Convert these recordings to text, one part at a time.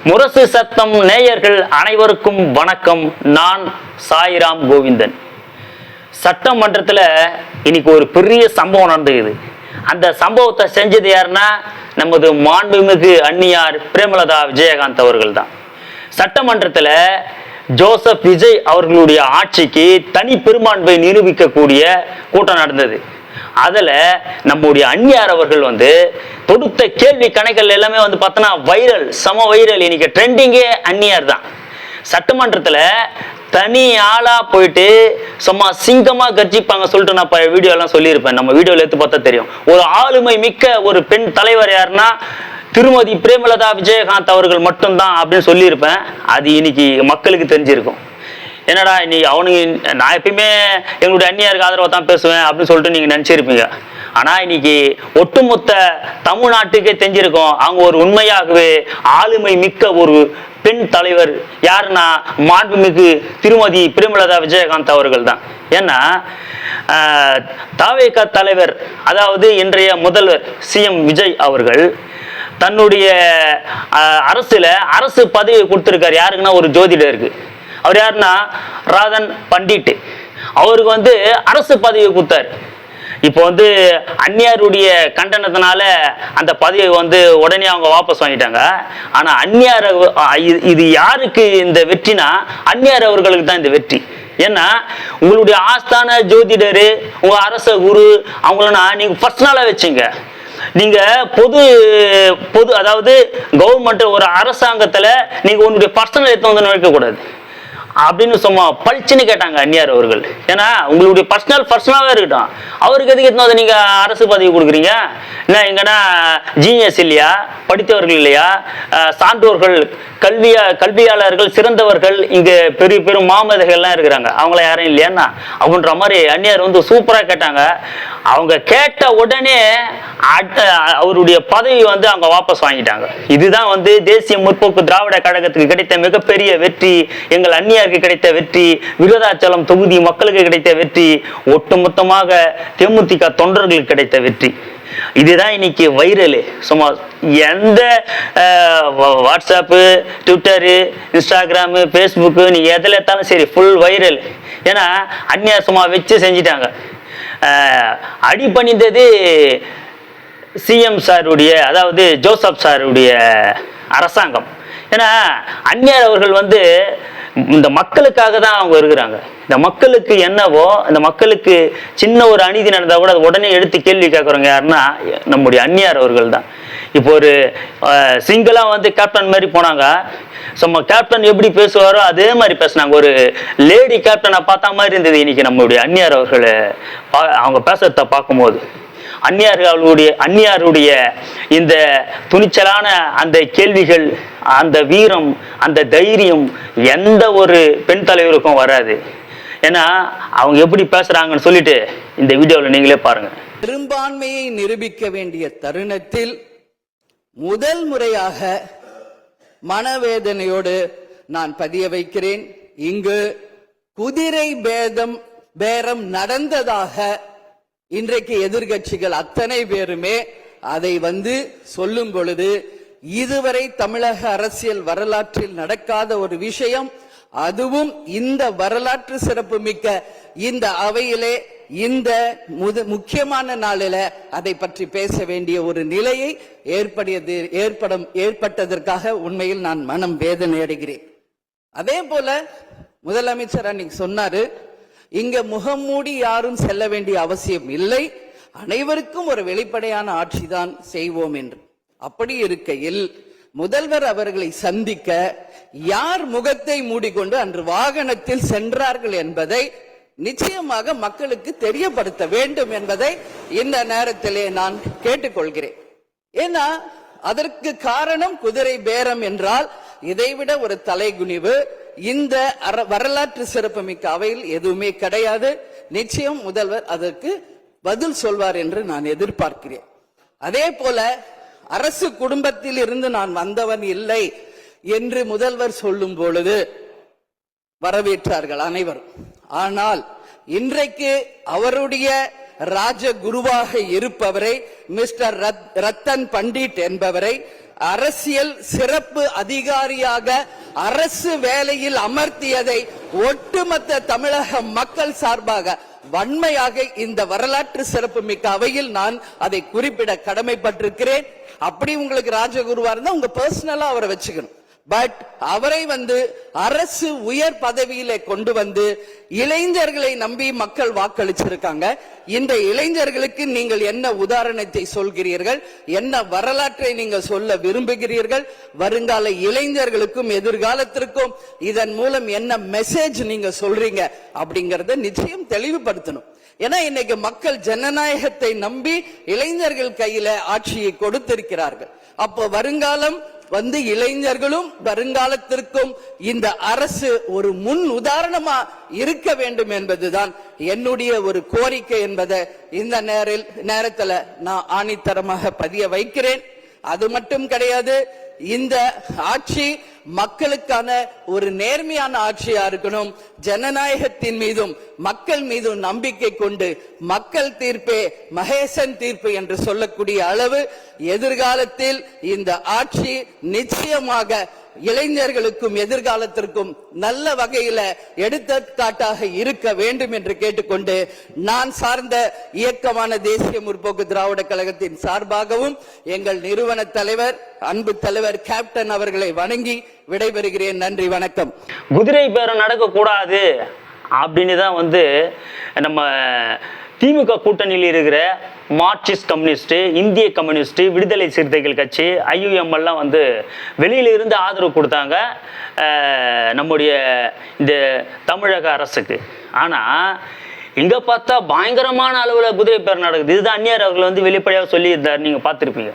முரசு சத்தம் நேயர்கள் அனைவருக்கும் வணக்கம். நான் சாய்ராம் கோவிந்தன். சட்டமன்றத்தில் இன்னைக்கு ஒரு பெரிய சம்பவம் நடந்தது. அந்த சம்பவத்தை செஞ்சது யாருன்னா நமது மாண்புமிகு அன்னியார் பிரேமலதா விஜயகாந்த் அவர்கள் தான். சட்டமன்றத்தில் ஜோசப் விஜய் அவர்களுடைய ஆட்சிக்கு தனி பெரும்பான்மை நிரூபிக்கக்கூடிய கூட்டம் நடந்தது. அதுல நம்முடைய அன்னியார் அவர்கள் தொடுத்த கேள்வி கணக்குகள் எல்லாமே பார்த்தோன்னா வைரல், சம வைரல். இன்னைக்கு ட்ரெண்டிங்கே அன்னியார் தான். சட்டமன்றத்துல தனி ஆளா போயிட்டு சும்மா சிங்கமா கர்ஜிப்பாங்க சொல்லிட்டு நான் வீடியோ எல்லாம் சொல்லியிருப்பேன். நம்ம வீடியோல எடுத்து பார்த்தா தெரியும். ஒரு ஆளுமை மிக்க ஒரு பெண் தலைவர் யாருன்னா திருமதி பிரேமலதா விஜயகாந்த் அவர்கள் மட்டும்தான் அப்படின்னு சொல்லியிருப்பேன். அது இன்னைக்கு மக்களுக்கு தெரிஞ்சிருக்கும். என்னடா இன்னைக்கு அவனுக்கு நான் எப்பயுமே எங்களுடைய அந்நியருக்கு ஆதரவாக தான் பேசுவேன் அப்படின்னு சொல்லிட்டு நீங்கள் நினச்சிருப்பீங்க. ஆனால் இன்னைக்கு ஒட்டுமொத்த தமிழ்நாட்டுக்கே தெரிஞ்சிருக்கும் அவங்க ஒரு உண்மையாகவே ஆளுமை மிக்க ஒரு பெண் தலைவர் யாருன்னா மாண்புமிகு திருமதி பிரேமலதா விஜயகாந்த் அவர்கள் தான். ஏன்னா தாவேகா தலைவர், அதாவது இன்றைய முதல்வர் சிஎம் விஜய் அவர்கள் தன்னுடைய அரசு பதவி கொடுத்துருக்காரு. யாருக்குன்னா ஒரு ஜோதிடருக்கு. அவர் யாருன்னா ராதன் பண்டிட். அவருக்கு அரசு பதவி கொடுத்தாரு. இப்போ அந்நியாருடைய கண்டனத்தினால அந்த பதவியை உடனே அவங்க வாபஸ் வாங்கிட்டாங்க. ஆனா அந்நியார் இது யாருக்கு இந்த வெற்றினா அந்நியார் அவர்களுக்கு தான் இந்த வெற்றி. ஏன்னா உங்களுடைய ஆஸ்தான ஜோதிடரு, உங்க அரச குரு அவங்களா நீங்க பர்சனலா வச்சுங்க. நீங்க பொது அதாவது கவர்மெண்ட் ஒரு அரசாங்கத்துல நீங்க உங்களுடைய பர்சனல் எடுத்து நினைக்க கூடாது அப்படின்னு சும்மா பளிச்சுன்னு கேட்டாங்க அந்நியார் அவர்கள். ஏன்னா உங்களுடைய பர்சனலாவே இருக்கட்டும், அவருக்கு எதுக்கு எடுத்து நீங்க அரசு பதவி கொடுக்குறீங்க? என்ன எங்கன்னா ஜீனியஸ் இல்லையா, படித்தவர்கள் இல்லையா, சான்றோர்கள், கல்வியாளர்கள், சிறந்தவர்கள் இங்க பெரிய பெரும் மாமேதைகள்லாம் இருக்கிறாங்க, அவங்கள யாரும் இல்லையான்னா அப்படின்ற மாதிரி அந்நியார் சூப்பரா கேட்டாங்க. அவங்க கேட்ட உடனே அவருடைய பதவி அவங்க வாபஸ் வாங்கிட்டாங்க. இதுதான் தேசிய முற்போக்கு திராவிட கழகத்துக்கு கிடைத்த மிகப்பெரிய வெற்றி, எங்கள் அந்நியாருக்கு கிடைத்த வெற்றி, விருதாச்சலம் தொகுதி மக்களுக்கு கிடைத்த வெற்றி, ஒட்டுமொத்தமாக தேமுதிக தொண்டர்களுக்கு கிடைத்த வெற்றி. இதுதான் இன்னைக்கு வைரலு. சும்மா எந்த வாட்ஸ்அப்பு, ட்விட்டரு, இன்ஸ்டாகிராமு, ஃபேஸ்புக்கு நீங்க எதில் எடுத்தாலும் சரி ஃபுல் வைரல். ஏன்னா அந்நியார் சும்மா வச்சு செஞ்சிட்டாங்க. அடி பண்ணிந்தது சிஎம் சாருடைய, அதாவது ஜோசப் சாருடைய அரசாங்கம். ஏன்னா அந்நியார் அவர்கள் இந்த மக்களுக்காக தான் அவங்க இருக்கிறாங்க. இந்த மக்களுக்கு என்னவோ, இந்த மக்களுக்கு சின்ன ஒரு அநீதி நடந்தா கூட அதை உடனே எடுத்து கேள்வி கேட்குறவங்க யாருன்னா நம்முடைய அந்நியார் அவர்கள் தான். இப்போ ஒரு சிங்கிளா கேப்டன் மாதிரி போனாங்க. சும்மா கேப்டன் எப்படி பேசுவாரோ அதே மாதிரி பேசினாங்க. ஒரு லேடி கேப்டனை பார்த்த மாதிரி இருந்தது இன்னைக்கு நம்மளுடைய அந்நியார் அவர்களை அவங்க பேசுறத பார்க்கும்போது. அந்நியாருடைய இந்த துணிச்சலான அந்த கேள்விகள், அந்த வீரம், அந்த தைரியம் எந்த ஒரு பெண் தலைவருக்கும் வராது. ஏன்னா அவங்க எப்படி பேசுறாங்கன்னு சொல்லிட்டு இந்த வீடியோவில் நீங்களே பாருங்க. பெரும்பான்மையை நிரூபிக்க வேண்டிய தருணத்தில் முதல் முறையாக மனவேதனையோடு நான் பதிய வைக்கிறேன். இங்கு குதிரை பேரம் நடந்ததாக இன்றைக்கு எதிர்கட்சிகள் அத்தனை பேருமே அதை சொல்லும் பொழுது, இதுவரை தமிழக அரசியல் வரலாற்றில் நடக்காத ஒரு விஷயம், அதுவும் இந்த வரலாற்று சிறப்பு மிக்க இந்த அவையிலே இந்த முக்கியமான நாளில அதை பற்றி பேச வேண்டிய ஒரு நிலையை ஏற்பட்டதற்காக உண்மையில் நான் மனம் வேதனை அடைகிறேன். அதே போல முதலமைச்சர் அன்னைக்கு சொன்னாரு, இங்க முகம் மூடி யாரும் செல்ல வேண்டிய அவசியம் இல்லை, அனைவருக்கும் ஒரு வெளிப்படையான ஆட்சி தான் செய்வோம் என்று. அப்படி இருக்கையில் முதல்வர் அவர்களை சந்திக்க யார் முகத்தை மூடிக்கொண்டு அன்று வாகனத்தில் சென்றார்கள் என்பதை நிச்சயமாக மக்களுக்கு தெரியப்படுத்த வேண்டும் என்பதை இந்த நேரத்திலே நான் கேட்டுக்கொள்கிறேன். ஏன்னா அதற்கு காரணம் குதிரை பேரம் என்றால் இதைவிட ஒரு தலைகுனிவு இந்த வரலாற்று சிறப்புமிக்க அவையில் எதுவுமே கிடையாது. நிச்சயம் முதல்வர் அதற்கு பதில் சொல்வார் என்று நான் எதிர்பார்க்கிறேன். அதே போல அரசு குடும்பத்தில் இருந்து நான் வந்தவன் இல்லை என்று முதல்வர் சொல்லும் பொழுது வரவேற்றார்கள் அனைவரும். ஆனால் இன்றைக்கு அவருடைய ராஜகுருவாக இருப்பவரை மிஸ்டர் ரத்தன் பண்டிட் என்பவரை அரசியல் சிறப்பு அதிகாரியாக அரசு வேலையில் அமர்த்தியதை ஒட்டுமொத்த தமிழக மக்கள் சார்பாக வன்மையாக இந்த வரலாற்று சிறப்பு மிக்க அவையில் நான் அதை குறிப்பிட கடமைப்பட்டிருக்கிறேன். அப்படி உங்களுக்கு ராஜகுருவா இருந்தா உங்க பர்சனலா அவரை வச்சுக்கணும். பட் அவரை அரசு உயர் பதவியில கொண்டு வந்து இளைஞர்களை நம்பி மக்கள் வாக்களிச்சிருக்காங்க. இந்த இளைஞர்களுக்கு நீங்கள் என்ன உதாரணத்தை சொல்கிறீர்கள், என்ன வரலாற்றை நீங்கள் சொல்ல விரும்புகிறீர்கள், வருங்கால இளைஞர்களுக்கும் எதிர்காலத்திற்கும் இதன் மூலம் என்ன மெசேஜ் நீங்க சொல்றீங்க அப்படிங்கறத நிச்சயம் தெளிவுபடுத்தணும். ஏன்னா இன்னைக்கு மக்கள் ஜனநாயகத்தை நம்பி இளைஞர்கள் கையில ஆட்சியை கொடுத்திருக்கிறார்கள். அப்போ வருங்காலம் இளைஞர்களும் வருங்காலத்திற்கும் இந்த அரசு ஒரு முன் உதாரணமா இருக்க வேண்டும் என்பதுதான் என்னுடைய ஒரு கோரிக்கை என்பதை இந்த நேரத்தில் நான் ஆணித்தரமாக பதிய வைக்கிறேன். அது மட்டும் கிடையாது, இந்த ஆட்சி மக்களுக்கான ஒரு நேர்மையான ஆட்சியா இருக்கணும். ஜனநாயகத்தின் மீதும் மக்கள் மீதும் நம்பிக்கை கொண்டு மக்கள் தீர்ப்பே மகேசன் தீர்ப்பு என்று சொல்லக்கூடிய அளவு எதிர்காலத்தில் இந்த ஆட்சி நிச்சயமாக இளைஞர்களுக்கும் எதிர்காலத்திற்கும் நல்ல வகையில எடுத்துக்காட்டாக இருக்க வேண்டும் என்று கேட்டுக்கொண்டு, நான் சார்ந்த இயக்கமான தேசிய முற்போக்கு திராவிட கழகத்தின் சார்பாகவும் எங்கள் நிறுவன தலைவர் அன்பு தலைவர் கேப்டன் அவர்களை வணங்கி விடைபெறுகிறேன். நன்றி, வணக்கம். குதிரை பேரம் நடக்க கூடாது அப்படின்னு தான் நம்ம திமுக கூட்டணியில் இருக்கிற மார்க்சிஸ்ட் கம்யூனிஸ்ட், இந்திய கம்யூனிஸ்ட், விடுதலை சிறுத்தைகள் கட்சி, IUM எல்லாம் வெளியிலிருந்து ஆதரவு கொடுத்தாங்க நம்முடைய இந்த தமிழக அரசுக்கு. ஆனால் இங்கே பார்த்தா பயங்கரமான அளவில் குதிரை பேரம் நடக்குது. இதுதான் அந்நியார் அவர்கள் வெளிப்படையாக சொல்லியிருந்தார், நீங்கள் பார்த்துருப்பீங்க.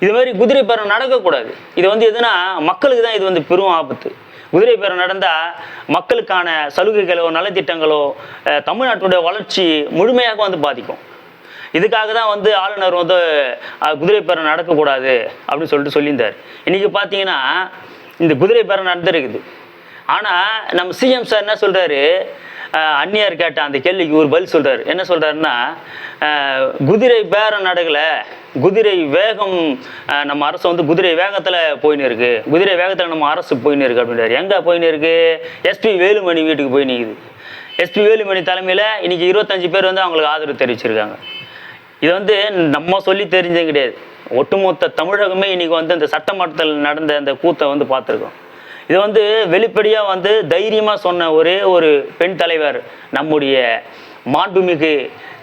இது மாதிரி குதிரை பேரம் நடக்கக்கூடாது. இது எதுனா மக்களுக்கு தான் இது பெரும் ஆபத்து. குதிரை பேரம் நடந்தால் மக்களுக்கான சலுகைகளோ நலத்திட்டங்களோ தமிழ்நாட்டுடைய வளர்ச்சி முழுமையாக பாதிக்கும். இதுக்காக தான் ஆளுநர் குதிரை பேரம் நடக்கக்கூடாது அப்படின்னு சொல்லியிருந்தார். இன்றைக்கி பார்த்தீங்கன்னா இந்த குதிரை பேரம் நடந்துருக்குது. ஆனால் நம்ம சிஎம் சார் என்ன சொல்கிறாரு, அந்நியார் கேட்ட அந்த கேள்விக்கு ஒரு பதில் சொல்கிறார். என்ன சொல்கிறாருன்னா, குதிரை பேரம் நடக்கலை, குதிரை வேகம், நம்ம அரசு குதிரை வேகத்தில் போயின்னு இருக்கு, குதிரை வேகத்தில் நம்ம அரசு போயின்னு இருக்கு அப்படின்றாரு. எங்கே போயின்னு இருக்கு? எஸ்பி வேலுமணி வீட்டுக்கு போய் நிற்குது. எஸ்பி வேலுமணி தலைமையில் இன்னைக்கு 25 பேர் அவங்களுக்கு ஆதரவு தெரிவிச்சிருக்காங்க. இது நம்ம சொல்லி தெரிஞ்சது கிடையாது. ஒட்டுமொத்த தமிழகமே இன்னைக்கு இந்த சட்டமன்றத்தில் நடந்த அந்த கூத்தை பார்த்துருக்கோம். இது வெளிப்படையாக தைரியமாக சொன்ன ஒரே ஒரு பெண் தலைவர் நம்முடைய மாண்புமிகு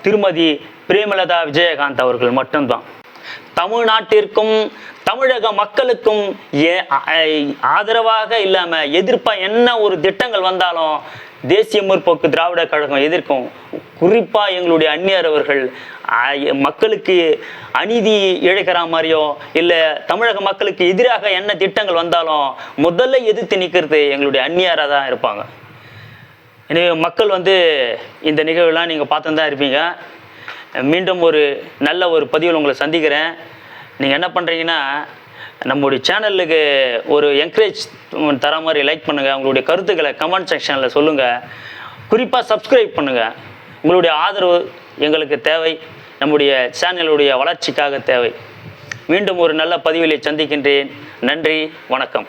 திருமதி பிரேமலதா விஜயகாந்த் அவர்கள் மட்டும்தான். தமிழ்நாட்டிற்கும் தமிழக மக்களுக்கும் ஆதரவாக இல்லாமல் எதிர்ப்பாக என்ன ஒரு திட்டங்கள் வந்தாலும் தேசிய முற்போக்கு திராவிட கழகம் எதிர்க்கும். குறிப்பாக எங்களுடைய அந்நியார் அவர்கள் மக்களுக்கு அநீதி இழைக்கிற மாதிரியோ இல்லை தமிழக மக்களுக்கு எதிராக என்ன திட்டங்கள் வந்தாலும் முதல்ல எதிர்த்து நிற்கிறது எங்களுடைய அந்நியாராக தான் இருப்பாங்க. எனவே மக்கள் இந்த நிகழ்வுலாம் நீங்கள் பார்த்து தான் இருப்பீங்க. மீண்டும் ஒரு நல்ல ஒரு பதிவில் உங்களை சந்திக்கிறேன். நீங்கள் என்ன பண்ணுறீங்கன்னா, நம்முடைய சேனலுக்கு ஒரு என்கரேஜ் தர மாதிரி லைக் பண்ணுங்கள், உங்களுடைய கருத்துக்களை கமெண்ட் செக்ஷனில் சொல்லுங்கள், குறிப்பாக சப்ஸ்கிரைப் பண்ணுங்கள். உங்களுடைய ஆதரவு எங்களுக்கு தேவை, நம்முடைய சேனலுடைய வளர்ச்சிக்காக தேவை. மீண்டும் ஒரு நல்ல பதிவிலை சந்திக்கின்றேன். நன்றி, வணக்கம்.